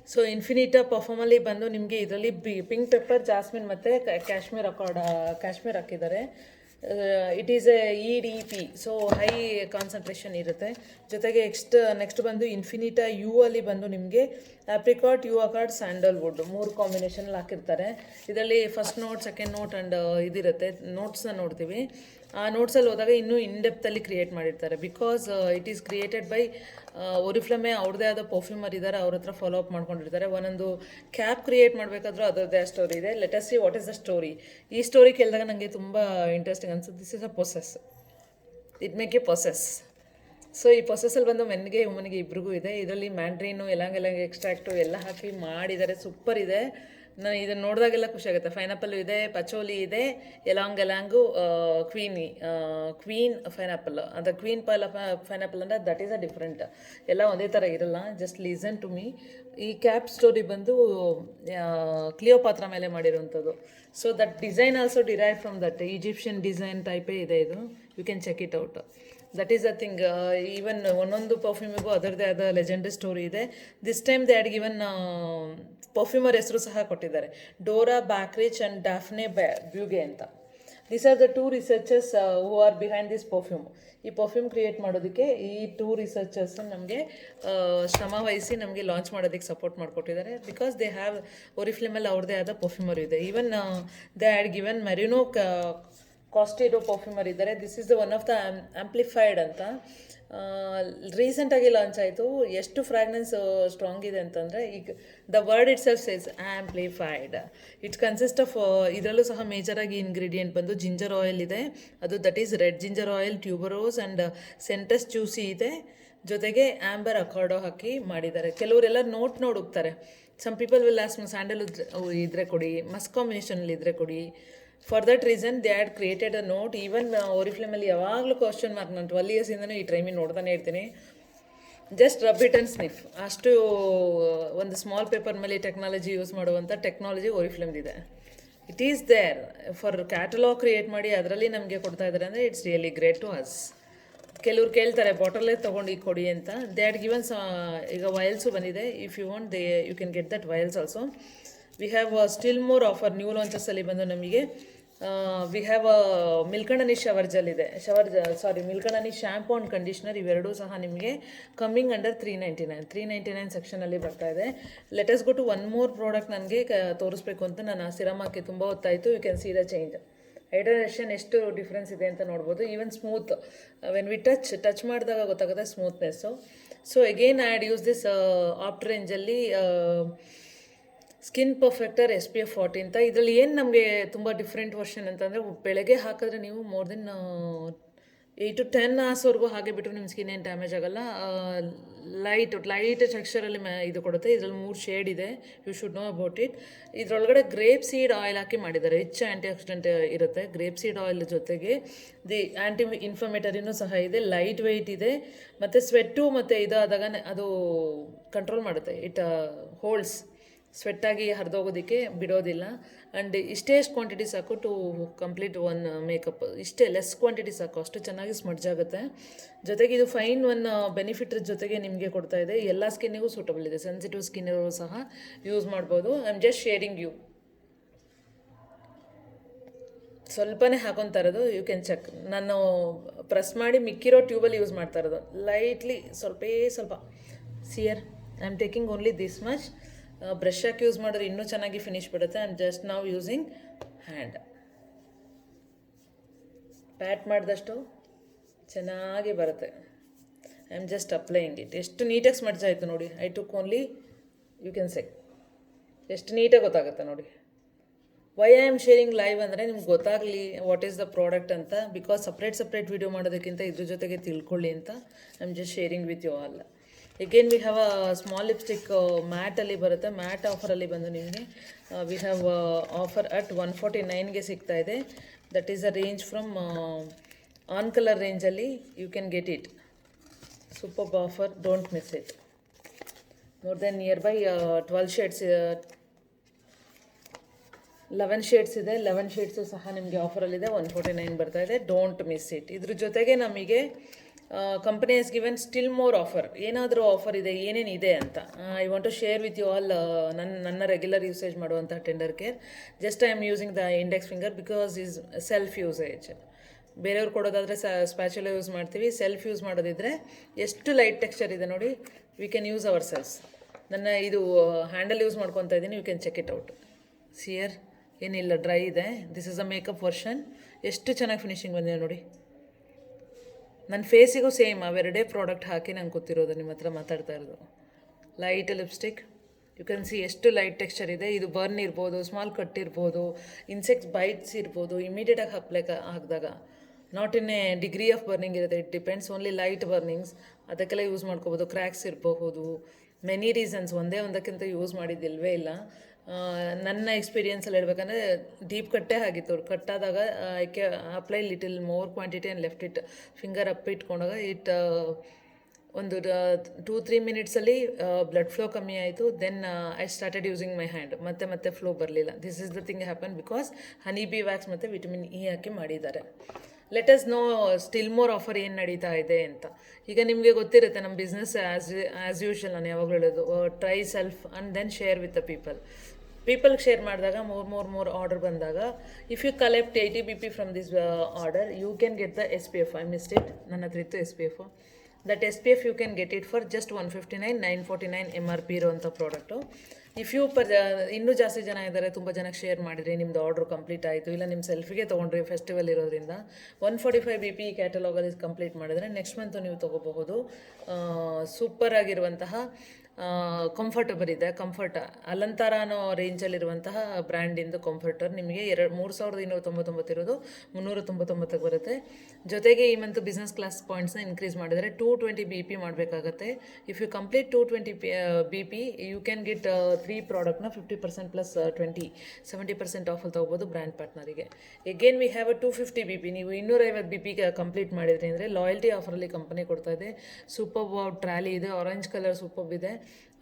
ಸೊ ಇನ್ಫಿನಿಟಾ ಪರ್ಫಾರ್ಮಲ್ಲಿ ಬಂದು ನಿಮಗೆ ಇದರಲ್ಲಿ ಪಿಂಕ್ ಪೆಪ್ಪರ್, ಜಾಸ್ಮಿನ್ ಮತ್ತು ಕಾಶ್ಮೀರ್ ಹಾಕಿದ್ದಾರೆ. It is a EDP, so high concentration ಇರುತ್ತೆ. ಜೊತೆಗೆ ನೆಕ್ಸ್ಟ್ ಬಂದು ಇನ್ಫಿನಿಟಾ ಯು ಅಲ್ಲಿ ಬಂದು ನಿಮಗೆ ಆಪ್ರಿಕಾಟ್, ಯು ಅಕಾಟ್, ಸ್ಯಾಂಡಲ್ವುಡ್ 3 ಕಾಂಬಿನೇಷನಲ್ಲಿ ಹಾಕಿರ್ತಾರೆ. ಇದರಲ್ಲಿ first note, second note and ಇದಿರುತ್ತೆ. ನೋಟ್ಸ್ನ ನೋಡ್ತೀವಿ. ಆ ನೋಟ್ಸಲ್ಲಿ ಹೋದಾಗ ಇನ್ನೂ ಇನ್ಡೆಪ್ತಲ್ಲಿ ಕ್ರಿಯೇಟ್ ಮಾಡಿರ್ತಾರೆ. Because it is created by Oriflame, ಅವ್ರದ್ದೇ ಆದ ಪರ್ಫ್ಯೂಮರ್ ಇದ್ದಾರೆ, ಅವ್ರ ಹತ್ರ ಫಾಲೋ ಅಪ್ ಮಾಡ್ಕೊಂಡಿರ್ತಾರೆ. ಒಂದೊಂದು ಕ್ಯಾಪ್ ಕ್ರಿಯೇಟ್ ಮಾಡಬೇಕಾದ್ರೂ ಅದರದ್ದೇ ಸ್ಟೋರಿ ಇದೆ. Let us see what is the story. ಈ ಸ್ಟೋರಿ ಕೇಳಿದಾಗ ನನಗೆ ತುಂಬ ಇಂಟ್ರೆಸ್ಟಿಂಗ್ ಅನ್ಸುತ್ತೆ. This is a process, it make A process. So ಈ ಪ್ರೊಸೆಸಲ್ಲಿ ಬಂದು ಮೆನ್ಗೆ ವುಮನ್ಗೆ ಇಬ್ರಿಗೂ ಇದೆ. ಇದರಲ್ಲಿ ಮ್ಯಾಂಡ್ರೀನು, ಎಲಾಂಗ್ ಎಕ್ಸ್ಟ್ರಾಕ್ಟು ಎಲ್ಲ ಹಾಕಿ ಮಾಡಿದ್ದಾರೆ. ಸೂಪರ್ ಇದೆ. ನಾನು ಇದನ್ನು ನೋಡಿದಾಗೆಲ್ಲ ಖುಷಿ ಆಗುತ್ತೆ. ಪೈನಾಪಲ್ಲು ಇದೆ, ಪಚೋಲಿ ಇದೆ, ಎಲಾಂಗು, ಕ್ವೀನ್ ಪೈನಾಪಲ್. ಅದು ಕ್ವೀನ್ ಪೈನಾಪಲ್ ಅಂದರೆ ದಟ್ ಈಸ್ ಅ ಡಿಫ್ರೆಂಟ್. ಎಲ್ಲ ಒಂದೇ ಥರ ಇರಲ್ಲ. Just listen to me. ಈ ಕ್ಯಾಪ್ ಸ್ಟೋರಿ ಬಂದು ಕ್ಲಿಯೋಪಾತ್ರ ಮೇಲೆ ಮಾಡಿರುವಂಥದ್ದು. So that design also derive from that Egyptian design ಟೈಪೇ ಇದೆ ಇದು. You can check it out. That is a thing. Even ಒಂದೊಂದು ಪರ್ಫ್ಯೂಮಿಗೂ ಅದರದ್ದೇ ಆದ ಲೆಜೆಂಡರಿ ಸ್ಟೋರಿ ಇದೆ. This time they had given perfumer ಹೆಸರು ಸಹ ಕೊಟ್ಟಿದ್ದಾರೆ, ಡೋರಾ ಬ್ಯಾಕ್ರಿಚ್ ಆ್ಯಂಡ್ ಡಾಫ್ನೆ ಬ್ಯೂಗೆ ಅಂತ. These are the 2 researchers who are behind this perfume. ಈ ಪರ್ಫ್ಯೂಮ್ ಕ್ರಿಯೇಟ್ ಮಾಡೋದಕ್ಕೆ ಈ 2 ರಿಸರ್ಚರ್ಸ್ ನಮಗೆ ಶ್ರಮ ವಹಿಸಿ ನಮಗೆ ಲಾಂಚ್ ಮಾಡೋದಕ್ಕೆ ಸಪೋರ್ಟ್ ಮಾಡಿಕೊಟ್ಟಿದ್ದಾರೆ. ಬಿಕಾಸ್ ದೇ ಹ್ಯಾವ್ ಒರಿಫ್ಲೇಮಲ್ಲಿ ಅವ್ರದ್ದೇ ಆದ ಪರ್ಫ್ಯೂಮರ್ ಇದೆ. ಈವನ್ ದೇ ಹ್ಯಾಡ್ ಗಿವನ್ ಮೆರಿನೋ ಕಾಸ್ಟಿಡೋ ಪರ್ಫ್ಯೂಮರ್ ಇದ್ದಾರೆ. This is the one of the amplified ಅಂತ. ರೀಸೆಂಟಾಗಿ ಲಾಂಚ್ ಆಯಿತು. ಎಷ್ಟು ಫ್ರಾಗ್ರೆನ್ಸ್ ಸ್ಟ್ರಾಂಗ್ ಇದೆ ಅಂತಂದರೆ, ಈಗ the word itself says amplified. It's consist of, ಇದರಲ್ಲೂ ಸಹ ಮೇಜರಾಗಿ ಇಂಗ್ರೀಡಿಯೆಂಟ್ ಬಂದು ಜಿಂಜರ್ ಆಯಿಲ್ ಇದೆ. ಅದು that is red ginger oil, tuberose and scents juicy ಇದೆ. ಜೊತೆಗೆ ಆಂಬರ್ ಅಕಾರ್ಡೋ ಹಾಕಿ ಮಾಡಿದ್ದಾರೆ. ಕೆಲವರೆಲ್ಲ ನೋಟ್ ಹುಡುಕ್ತಾರೆ. Some people will ask sandal ಇದ್ರೆ ಕೊಡಿ, ಮಸ್ಕ್ ಕಾಂಬಿನೇಷನಲ್ಲಿ ಇದ್ರೆ ಕೊಡಿ. For that reason they had created a note. Even ಒರಿಫ್ಲೇಮಲ್ಲಿ ಯಾವಾಗಲೂ ಕ್ವಶನ್ ಮಾರ್ಕ್. ನಾನು 12 ಇಯರ್ಸಿಂದನೂ ಈ ಟ್ರೈಮಿ ನೋಡ್ತಾನೆ ಇರ್ತೀನಿ. Just rub it and sniff. ಅಷ್ಟು ಒಂದು ಸ್ಮಾಲ್ ಪೇಪರ್ ಮೇಲೆ ಟೆಕ್ನಾಲಜಿ ಯೂಸ್ ಮಾಡುವಂಥ ಟೆಕ್ನಾಲಜಿ ಒರಿಫ್ಲೇಮ್ದಿದೆ. It is there for catalogue create ಮಾಡಿ ಅದರಲ್ಲಿ ನಮಗೆ ಕೊಡ್ತಾ ಇದ್ದಾರೆ ಅಂದರೆ it's really great to us. ಕೆಲವ್ರು ಕೇಳ್ತಾರೆ ಬಾಟಲೇ ತೊಗೊಂಡು ಕೊಡಿ ಅಂತ. ದೇ ಹ್ಯಾಡ್ ಗಿವನ್ ಈಗ ವಯಲ್ಸು ಬಂದಿದೆ. If you want you can get that vials also. We have still more offer. New ಲಾಂಚಸ್ಸಲ್ಲಿ ಬಂದು ನಮಗೆ we have milk and honey shower gel ಇದೆ. Milk and honey shampoo and conditioner ಇವೆರಡೂ ಸಹ ನಿಮಗೆ coming under 399 ಸೆಕ್ಷನಲ್ಲಿ ಬರ್ತಾ ಇದೆ. Let's go to one more product. ನನಗೆ ತೋರಿಸ್ಬೇಕು ಅಂತ ನಾನು ಸಿರಮ್ ಹಾಕಿ ತುಂಬ ಹೊತ್ತಾಯಿತು. You can see the change. Hydration ಎಷ್ಟು ಡಿಫ್ರೆನ್ಸ್ ಇದೆ ಅಂತ ನೋಡ್ಬೋದು. Even smooth, when we touch ಮಾಡಿದಾಗ ಗೊತ್ತಾಗುತ್ತೆ smoothness. So again I had use this after ರೇಂಜಲ್ಲಿ ಸ್ಕಿನ್ ಪರ್ಫೆಕ್ಟರ್ SPF 40 ಅಂತ. ಇದರಲ್ಲಿ ಏನು ನಮಗೆ ತುಂಬ ಡಿಫ್ರೆಂಟ್ ವರ್ಷನ್ ಅಂತಂದರೆ, ಬೆಳಗ್ಗೆ ಹಾಕಿದ್ರೆ ನೀವು ಮೋರ್ ದೆನ್ 8 to 10 hours ಹಾಗೆ ಬಿಟ್ಟರು ನಿಮ್ಮ ಸ್ಕಿನ್ ಏನು ಡ್ಯಾಮೇಜ್ ಆಗೋಲ್ಲ. ಲೈಟ್ ಟೆಕ್ಸ್ಚರಲ್ಲಿ ಇದು ಕೊಡುತ್ತೆ. ಇದರಲ್ಲಿ 3 ಶೇಡ್ ಇದೆ. You should know about it. ಇದರೊಳಗಡೆ ಗ್ರೇಪ್ ಸೀಡ್ ಆಯಿಲ್ ಹಾಕಿ ಮಾಡಿದ್ದಾರೆ. ಆ್ಯಂಟಿ ಆಕ್ಸಿಡೆಂಟ್ ಇರುತ್ತೆ. ಗ್ರೇಪ್ ಸೀಡ್ ಆಯಿಲ್ ಜೊತೆಗೆ ಆ್ಯಂಟಿ ಇನ್ಫ್ಲಮೇಟರಿನೂ ಸಹ ಇದೆ. ಲೈಟ್ ವೆಯ್ಟ್ ಇದೆ. ಮತ್ತು ಸ್ವೆಟ್ಟು ಮತ್ತು ಇದಾದಾಗ ಅದು ಕಂಟ್ರೋಲ್ ಮಾಡುತ್ತೆ. ಇಟ್ ಹೋಲ್ಡ್ಸ್, ಸ್ವೆಟ್ಟಾಗಿ ಹರಿದೋಗೋದಕ್ಕೆ ಬಿಡೋದಿಲ್ಲ. ಆ್ಯಂಡ್ ಇಷ್ಟೇ ಕ್ವಾಂಟಿಟಿ ಸಾಕು ಟು ಕಂಪ್ಲೀಟ್ ಒನ್ ಮೇಕಪ್. ಇಷ್ಟೇ ಲೆಸ್ ಕ್ವಾಂಟಿಟಿ ಸಾಕು, ಅಷ್ಟು ಚೆನ್ನಾಗಿ ಸ್ಮಡ್ಜ್ ಆಗುತ್ತೆ. ಜೊತೆಗೆ ಇದು ಫೈನ್ ಒನ್ ಬೆನಿಫಿಟ್ ಜೊತೆಗೆ ನಿಮಗೆ ಕೊಡ್ತಾ ಇದೆ. ಎಲ್ಲ ಸ್ಕಿನ್ನಿಗೂ ಸೂಟಬಲ್ ಇದೆ. ಸೆನ್ಸಿಟಿವ್ ಸ್ಕಿನ್ನಿಗೂ ಸಹ ಯೂಸ್ ಮಾಡ್ಬೋದು. I am just sharing you. ಸ್ವಲ್ಪನೇ ಹಾಕೊತಾ ಇರೋದು. You can check. ನಾನು ಪ್ರೆಸ್ ಮಾಡಿ ಮಿಕ್ಕಿರೋ ಟ್ಯೂಬಲ್ಲಿ ಯೂಸ್ ಮಾಡ್ತಾ ಇರೋದು. ಲೈಟ್ಲಿ ಸ್ವಲ್ಪ sheer. I am taking only this much. Brush ಹಾಕಿ ಯೂಸ್ ಮಾಡಿದ್ರೆ ಇನ್ನೂ ಚೆನ್ನಾಗಿ ಫಿನಿಶ್ ಬಿಡುತ್ತೆ. ಐ ಆಮ್ ಜಸ್ಟ್ ನಾವು ಯೂಸಿಂಗ್ ಹ್ಯಾಂಡ್. ಪ್ಯಾಟ್ ಮಾಡಿದಷ್ಟು ಚೆನ್ನಾಗಿ ಬರುತ್ತೆ. I am just applying it. ಎಷ್ಟು ನೀಟಾಗಿ ಸ್ಮಡ್ಜ್ ಆಯಿತು ನೋಡಿ. I took only, you can say ಎಷ್ಟು ನೀಟಾಗಿ ಗೊತ್ತಾಗುತ್ತೆ ನೋಡಿ. Y I am sharing live ಅಂದರೆ ನಿಮ್ಗೆ ಗೊತ್ತಾಗಲಿ ವಾಟ್ ಈಸ್ ದ ಪ್ರಾಡಕ್ಟ್ ಅಂತ. ಬಿಕಾಸ್ ಸಪ್ರೇಟ್ ವಿಡಿಯೋ ಮಾಡೋದಕ್ಕಿಂತ ಇದ್ರ ಜೊತೆಗೆ ತಿಳ್ಕೊಳ್ಳಿ ಅಂತ I am just sharing with you all. Again we have a small lipstick ಮ್ಯಾಟಲ್ಲಿ ಬರುತ್ತೆ. ಮ್ಯಾಟ್ ಆಫರಲ್ಲಿ ಬಂದು ನಿಮಗೆ ವಿ ಹ್ಯಾವ್ ಆಫರ್ ಅಟ್ 149ಗೆ ಸಿಗ್ತಾ ಇದೆ. That is a range from on colour ರೇಂಜಲ್ಲಿ you can get it. Super offer, don't miss it. More than nearby 12 shades, 11 shades ಇದೆ. 11 ಶೇಡ್ಸು ಸಹ ನಿಮಗೆ ಆಫರಲ್ಲಿದೆ. 149 ಬರ್ತಾ ಇದೆ. Don't miss it. ಇದ್ರ ಜೊತೆಗೆ ನಮಗೆ company has given still more offer. ಏನಾದರೂ ಆಫರ್ ಇದೆ, ಏನೇನಿದೆ ಅಂತ I want to share with you all. ನನ್ನ ರೆಗ್ಯುಲರ್ ಯೂಸೇಜ್ ಮಾಡುವಂಥ tender care. Just I am using the index finger because is self usage. ಬೇರೆಯವ್ರು ಕೊಡೋದಾದರೆ ಸ್ಪ್ಯಾಚುಲ ಯೂಸ್ ಮಾಡ್ತೀವಿ. Self use ಮಾಡೋದಿದ್ರೆ ಎಷ್ಟು ಲೈಟ್ ಟೆಕ್ಸ್ಚರ್ ಇದೆ ನೋಡಿ. We can use our cells. ನನ್ನ ಇದು ಹ್ಯಾಂಡಲ್ ಯೂಸ್ ಮಾಡ್ಕೊತಾ ಇದ್ದೀನಿ. You can check it out. Sheer ಏನಿಲ್ಲ, ಡ್ರೈ ಇದೆ. This is a makeup version. ಎಷ್ಟು ಚೆನ್ನಾಗಿ ಫಿನಿಶಿಂಗ್ ಬಂದಿದೆ ನೋಡಿ. ನನ್ನ ಫೇಸಿಗೂ ಸೇಮ್ ಅವೆರಡೇ ಪ್ರಾಡಕ್ಟ್ ಹಾಕಿ ನಂಗೆ ಗೊತ್ತಿರೋದು ನಿಮ್ಮ ಹತ್ರ ಮಾತಾಡ್ತಾ ಇರೋದು. Light lipstick, you can see ಎಷ್ಟು ಲೈಟ್ ಟೆಕ್ಸ್ಚರ್ ಇದೆ. ಇದು ಬರ್ನ್ ಇರ್ಬೋದು, ಸ್ಮಾಲ್ ಕಟ್ ಇರ್ಬೋದು, ಇನ್ಸೆಕ್ಟ್ಸ್ ಬೈಟ್ಸ್ ಇರ್ಬೋದು. ಇಮಿಡಿಯೇಟಾಗಿ ಹಾಕಿದಾಗ not in a degree of burning ಇರುತ್ತೆ. It depends only light burnings. ಅದಕ್ಕೆಲ್ಲ ಯೂಸ್ ಮಾಡ್ಕೋಬೋದು. ಕ್ರ್ಯಾಕ್ಸ್ ಇರಬಹುದು, ಮೆನಿ ರೀಸನ್ಸ್. ಒಂದೇ ಒಂದಕ್ಕಿಂತ ಯೂಸ್ ಮಾಡಿದ್ದಿಲ್ವೇ ಇಲ್ಲ. ನನ್ನ ಎಕ್ಸ್ಪೀರಿಯನ್ಸಲ್ಲಿ ಹೇಳ್ಬೇಕಂದ್ರೆ ಡೀಪ್ ಕಟ್ಟೇ ಆಗಿತ್ತು. ಕಟ್ಟಾದಾಗ I apply little more quantity and left it finger up ಇಟ್ಕೊಂಡಾಗ ಒಂದು 2-3 ಮಿನಿಟ್ಸಲ್ಲಿ ಬ್ಲಡ್ ಫ್ಲೋ ಕಮ್ಮಿ ಆಯಿತು. Then I started using my hand. ಮತ್ತೆ ಫ್ಲೋ ಬರಲಿಲ್ಲ. This is the thing happen because honey bee wax ಮತ್ತು ವಿಟಮಿನ್ ಇ ಹಾಕಿ ಮಾಡಿದ್ದಾರೆ. Let us know still more offer ಏನು ನಡೀತಾ ಇದೆ ಅಂತ. ಈಗ ನಿಮಗೆ ಗೊತ್ತಿರುತ್ತೆ ನಮ್ಮ ಬಿಸ್ನೆಸ್ ಆ್ಯಸ್ ಯೂಶುವಲ್. ನಾನು ಯಾವಾಗಲೂ ಹೇಳೋದು, try self and then share with the ಪೀಪಲ್ಗೆ ಶೇರ್ ಮಾಡಿದಾಗ more ಆರ್ಡರ್ ಬಂದಾಗ, if you collect 80 BP from this order, you can get the SPF. I missed it, ನನ್ನ ಹತ್ರ ಇತ್ತು SPF. That SPF you can get it for just 159, 949 MRP ಇರೋವಂಥ product. If you ಇನ್ನೂ ಜಾಸ್ತಿ ಜನ ಇದ್ದಾರೆ, ತುಂಬ ಜನಕ್ಕೆ ಶೇರ್ ಮಾಡಿರಿ, ನಿಮ್ಮದು ಆರ್ಡ್ರ್ ಕಂಪ್ಲೀಟ್ ಆಯಿತು, ಇಲ್ಲ ನಿಮ್ಮ ಸೆಲ್ಫಿಗೆ ತೊಗೊಂಡ್ರಿ, ಫೆಸ್ಟಿವಲ್ ಇರೋದ್ರಿಂದ 145 BP ಕ್ಯಾಟಲಾಗಲ್ಲಿ ಕಂಪ್ಲೀಟ್ ಮಾಡಿದರೆ ನೆಕ್ಸ್ಟ್ ಮಂತು ನೀವು ತೊಗೋಬಹುದು. ಸೂಪರ್ ಆಗಿರುವಂತಹ ಕಂಫರ್ಟಬಲ್ ಇದೆ. ಅಲಂಕಾರ ಅನ್ನೋ ರೇಂಜಲ್ಲಿರುವಂತಹ ಬ್ರ್ಯಾಂಡಿಂದು ಕಂಫರ್ಟರ್ ನಿಮಗೆ 3,299 ಇರೋದು 399 ಬರುತ್ತೆ. ಜೊತೆಗೆ ಈ ಮಂತ್ ಬಿಸ್ನೆಸ್ ಕ್ಲಾಸ್ ಪಾಯಿಂಟ್ಸ್ನ ಇನ್ಕ್ರೀಸ್ ಮಾಡಿದರೆ 220 BP ಮಾಡಬೇಕಾಗತ್ತೆ. If you complete 220 BP you can get 3 ಪ್ರಾಡಕ್ಟ್ನ 50% ಪ್ಲಸ್ 70% ಆಫಲ್ಲಿ ತೊಗೋಬೋದು ಬ್ರ್ಯಾಂಡ್ ಪಾರ್ಟ್ನರಿಗೆ. Again we have a 250 BP. ನೀವು 250 BP ಕಂಪ್ಲೀಟ್ ಮಾಡಿದ್ರಿ ಅಂದರೆ ಲಾಯಲ್ಟಿ ಆಫರಲ್ಲಿ ಕಂಪನಿ ಕೊಡ್ತಾ ಇದೆ. ಸೂಪರ್ ಟ್ರಾಲಿ ಇದೆ, ಆರೆಂಜ್ ಕಲರ್ ಸೂಪರ್ ಇದೆ.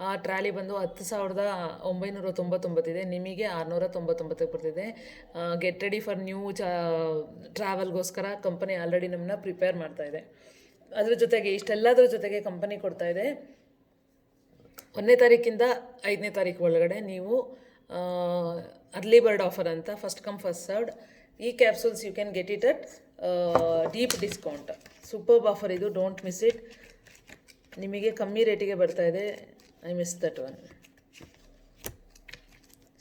ಆ ಟ್ರಾಲಿ ಬಂದು 10,999 ಇದೆ, ನಿಮಗೆ 699 ಬರ್ತಿದೆ. ಗೆಟ್ ರೆಡಿ ಫಾರ್ ನ್ಯೂ ಟ್ರಾವೆಲ್ಗೋಸ್ಕರ ಕಂಪನಿ ಆಲ್ರೆಡಿ ನಮ್ಮನ್ನ ಪ್ರಿಪೇರ್ ಮಾಡ್ತಾ ಇದೆ. ಅದ್ರ ಜೊತೆಗೆ ಇಷ್ಟೆಲ್ಲದ್ರ ಜೊತೆಗೆ ಕಂಪನಿ ಕೊಡ್ತಾ ಇದೆ 1ನೇ ತಾರೀಕಿಂದ 5ನೇ ತಾರೀಕು ಒಳಗಡೆ ನೀವು ಅರ್ಲಿ ಬರ್ಡ್ ಆಫರ್ ಅಂತ, ಫಸ್ಟ್ ಕಮ್ ಫಸ್ಟ್ ಸರ್ವ್ಡ್. ಈ capsules you can get it at deep discount. Superb offer ಇದು, ಡೋಂಟ್ ಮಿಸ್ ಇಟ್. ನಿಮಗೆ ಕಮ್ಮಿ ರೇಟಿಗೆ ಬರ್ತಾ ಇದೆ. I miss that one.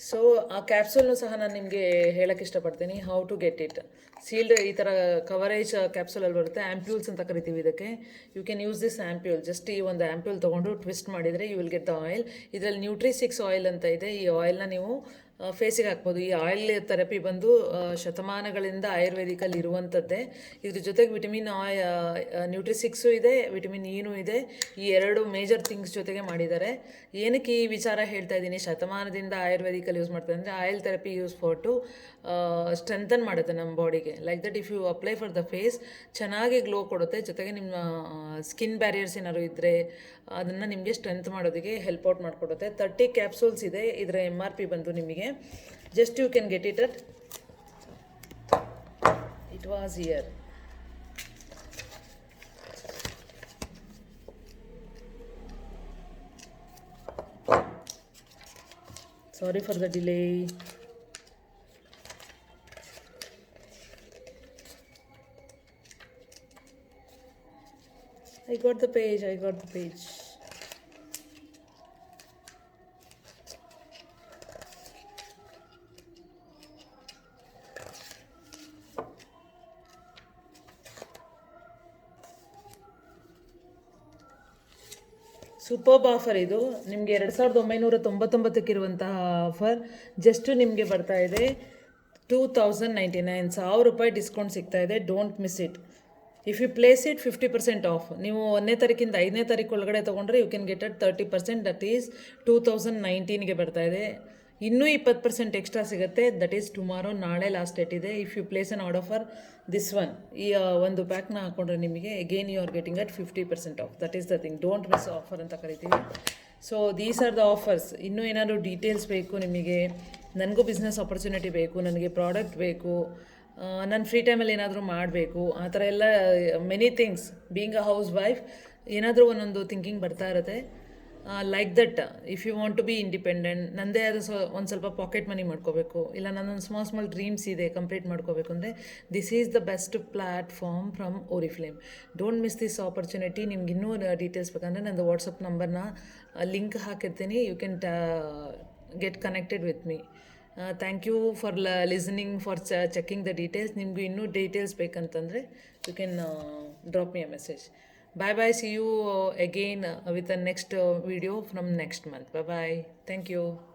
So ಆ ಕ್ಯಾಪ್ಸೂಲ್ನು ಸಹ ನಾನು ನಿಮಗೆ ಹೇಳೋಕ್ಕೆ ಇಷ್ಟಪಡ್ತೀನಿ. How to get it. Sealed ಈ ಥರ ಕವರೇಜ್ ಕ್ಯಾಪ್ಸೂಲಲ್ಲಿ ಬರುತ್ತೆ. ಆ್ಯಂಪ್ಯೂಲ್ಸ್ ಅಂತ ಕರಿತೀವಿ ಇದಕ್ಕೆ. You can use this ampoule. Just ಈ ಒಂದು ಆ್ಯಂಪ್ಯೂಲ್ ತೊಗೊಂಡು ಟ್ವಿಸ್ಟ್ ಮಾಡಿದರೆ you will get the oil. ಇದರಲ್ಲಿ ನ್ಯೂಟ್ರಿ6 ಆಯಿಲ್ ಅಂತ ಇದೆ. ಈ ಆಯಿಲ್ನ ನೀವು ಫೇಸಿಗೆ ಹಾಕ್ಬೋದು. ಈ ಆಯಿಲ್ ಥೆರಪಿ ಬಂದು ಶತಮಾನಗಳಿಂದ ಆಯುರ್ವೇದಿಕಲ್ಲಿ ಇರುವಂಥದ್ದೇ. ಇದ್ರ ಜೊತೆಗೆ ವಿಟಮಿನ್ ನ್ಯೂಟ್ರಿ6 ಇದೆ, ವಿಟಮಿನ್ ಇನೂ ಇದೆ. ಈ 2 ಮೇಜರ್ ಥಿಂಗ್ಸ್ ಜೊತೆಗೆ ಮಾಡಿದ್ದಾರೆ. ಏನಕ್ಕೆ ಈ ವಿಚಾರ ಹೇಳ್ತಾ ಇದ್ದೀನಿ, ಶತಮಾನದಿಂದ ಆಯುರ್ವೇದಿಕಲ್ಲಿ ಯೂಸ್ ಮಾಡ್ತಾರೆ ಅಂದರೆ oil therapy use for to strengthen ಮಾಡುತ್ತೆ ನಮ್ಮ ಬಾಡಿಗೆ. Like that if you apply for the face ಚೆನ್ನಾಗಿ ಗ್ಲೋ ಕೊಡುತ್ತೆ. ಜೊತೆಗೆ ನಿಮ್ಮ ಸ್ಕಿನ್ ಬ್ಯಾರಿಯರ್ಸ್ ಏನಾದ್ರು ಇದ್ದರೆ ಅದನ್ನು ನಿಮಗೆ ಸ್ಟ್ರೆಂತ್ ಮಾಡೋದಕ್ಕೆ ಹೆಲ್ಪ್ ಔಟ್ ಮಾಡಿಕೊಡುತ್ತೆ. 30 ಕ್ಯಾಪ್ಸೂಲ್ಸ್ ಇದೆ. ಇದರ MRP ಬಂದು ನಿಮಗೆ just you can get it at, it was here. Sorry for the delay. I got the page. Superb offer ಇದು. ನಿಮಗೆ 2,999 ಇರುವಂತಹ ಆಫರ್ ಜಸ್ಟು ನಿಮಗೆ ಬರ್ತಾ ಇದೆ 2,099. 1,000 ರೂಪಾಯಿ ಡಿಸ್ಕೌಂಟ್ ಸಿಗ್ತಾ ಇದೆ. Don't miss it. If you place it 50% off. ನೀವು 1ನೇ ತಾರೀಕಿಂದ 5ನೇ ತಾರೀಕು ಒಳಗಡೆ ತೊಗೊಂಡ್ರೆ you can get at 30%. That is 2019ಗೆ ಬರ್ತಾ ಇದೆ. ಇನ್ನೂ 20% ಎಕ್ಸ್ಟ್ರಾ ಸಿಗುತ್ತೆ. ದಟ್ ಈಸ್ ಟುಮಾರೋ, ನಾಳೆ ಲಾಸ್ಟ್ ಡೇಟ್ ಇದೆ. If you place an order for this one, ಈ ಒಂದು ಪ್ಯಾಕ್ನ ಹಾಕೊಂಡ್ರೆ ನಿಮಗೆ again you are getting at 50% off. That is the thing. Don't miss offer ಅಂತ ಕರಿತೀವಿ. So these are the offers. ಇನ್ನೂ ಏನಾದರೂ ಡೀಟೇಲ್ಸ್ ಬೇಕು ನಿಮಗೆ, ನನಗೂ ಬಿಸ್ನೆಸ್ ಆಪರ್ಚುನಿಟಿ ಬೇಕು, ನನಗೆ ಪ್ರಾಡಕ್ಟ್ ಬೇಕು, ನನ್ನ ಫ್ರೀ ಟೈಮಲ್ಲಿ ಏನಾದರೂ ಮಾಡಬೇಕು, ಆ ಥರ ಎಲ್ಲ many things. Being a housewife ಏನಾದರೂ ಒಂದೊಂದು ಥಿಂಕಿಂಗ್ ಬರ್ತಾ ಇರುತ್ತೆ. Like that if you want to be independent, ನನ್ನದೇ ಆದ ಒಂದು ಸ್ವಲ್ಪ ಪಾಕೆಟ್ ಮನಿ ಮಾಡ್ಕೋಬೇಕು, ಇಲ್ಲ ನನ್ನೊಂದು ಸ್ಮಾಲ್ ಡ್ರೀಮ್ಸ್ ಇದೆ ಕಂಪ್ಲೀಟ್ ಮಾಡ್ಕೋಬೇಕು ಅಂದರೆ this is the best platform from Oriflame. Don't miss this opportunity. ನಿಮ್ಗೆ ಇನ್ನೂ ಡೀಟೇಲ್ಸ್ ಬೇಕಂದರೆ ನಂದು ವಾಟ್ಸಪ್ ನಂಬರ್ನ ಲಿಂಕ್ ಹಾಕಿರ್ತೀನಿ. You can get connected with me. Thank you for listening, for checking the details. ನಿಮಗೂ ಇನ್ನೂ ಡೀಟೇಲ್ಸ್ ಬೇಕಂತಂದರೆ you can drop me a message. Bye bye. See you again with the next video from next month. Bye bye. Thank you.